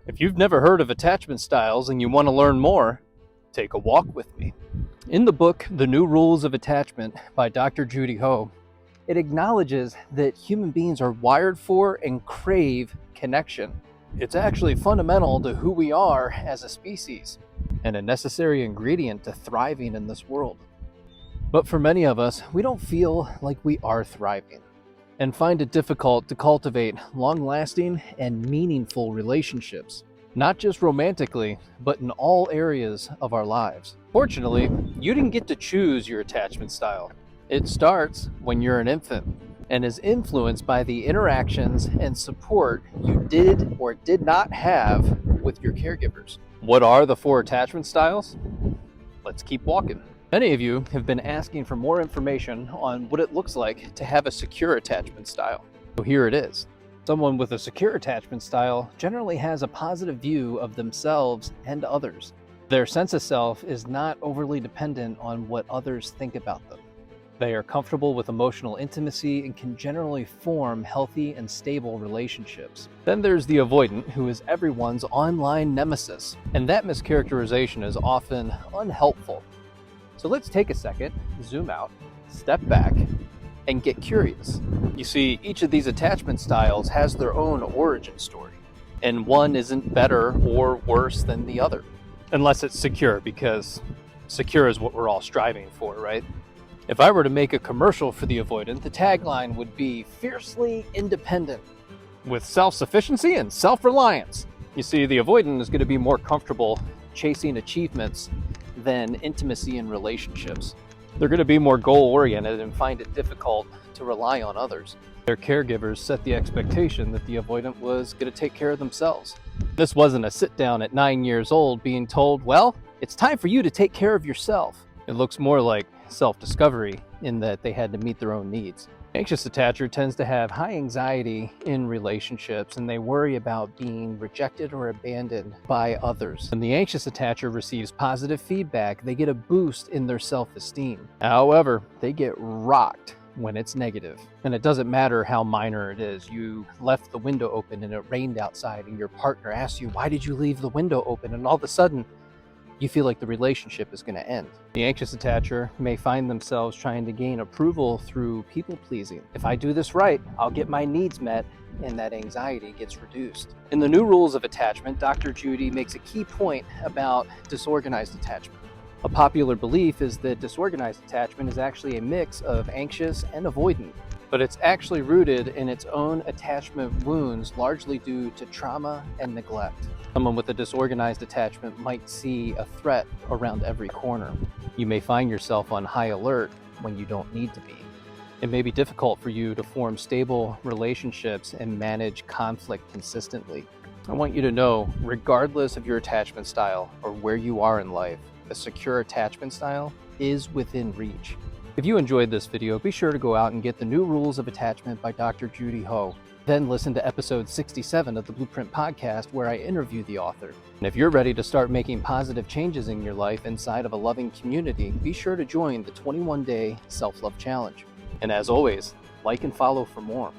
If you've never heard of attachment styles and you want to learn more, take a walk with me. In the book, The New Rules of Attachment by Dr. Judy Ho, it acknowledges that human beings are wired for and crave connection. It's actually fundamental to who we are as a species and a necessary ingredient to thriving in this world. But for many of us, we don't feel like we are thriving and find it difficult to cultivate long-lasting and meaningful relationships, not just romantically, but in all areas of our lives. Fortunately, you didn't get to choose your attachment style. It starts when you're an infant and is influenced by the interactions and support you did or did not have with your caregivers. What are the 4 attachment styles? Let's keep walking. Many of you have been asking for more information on what it looks like to have a secure attachment style. So here it is. Someone with a secure attachment style generally has a positive view of themselves and others. Their sense of self is not overly dependent on what others think about them. They are comfortable with emotional intimacy and can generally form healthy and stable relationships. Then there's the avoidant, who is everyone's online nemesis, and that mischaracterization is often unhelpful. So let's take a second, zoom out, step back, and get curious. You see, each of these attachment styles has their own origin story, and one isn't better or worse than the other. Unless it's secure, because secure is what we're all striving for, right? If I were to make a commercial for the avoidant, the tagline would be fiercely independent with self-sufficiency and self-reliance. You see, the avoidant is going to be more comfortable chasing achievements than intimacy in relationships. They're going to be more goal-oriented and find it difficult to rely on others. Their caregivers set the expectation that the avoidant was going to take care of themselves. This wasn't a sit-down at 9 years old being told, well, it's time for you to take care of yourself. It looks more like self-discovery in that they had to meet their own needs. Anxious attacher tends to have high anxiety in relationships, and they worry about being rejected or abandoned by others. When the anxious attacher receives positive feedback, they get a boost in their self-esteem. However, they get rocked when it's negative. And it doesn't matter how minor it is. You left the window open and it rained outside, and your partner asks you, why did you leave the window open? And all of a sudden, you feel like the relationship is going to end. The anxious attacher may find themselves trying to gain approval through people-pleasing. If I do this right, I'll get my needs met, and that anxiety gets reduced. In The New Rules of Attachment, Dr. Judy makes a key point about disorganized attachment. A popular belief is that disorganized attachment is actually a mix of anxious and avoidant, but it's actually rooted in its own attachment wounds, largely due to trauma and neglect. Someone with a disorganized attachment might see a threat around every corner. You may find yourself on high alert when you don't need to be. It may be difficult for you to form stable relationships and manage conflict consistently. I want you to know, regardless of your attachment style or where you are in life, a secure attachment style is within reach. If you enjoyed this video, be sure to go out and get The New Rules of Attachment by Dr. Judy Ho. Then listen to episode 67 of the Blueprint Podcast, where I interview the author. And if you're ready to start making positive changes in your life inside of a loving community, be sure to join the 21-day Self-Love Challenge. And as always, like and follow for more.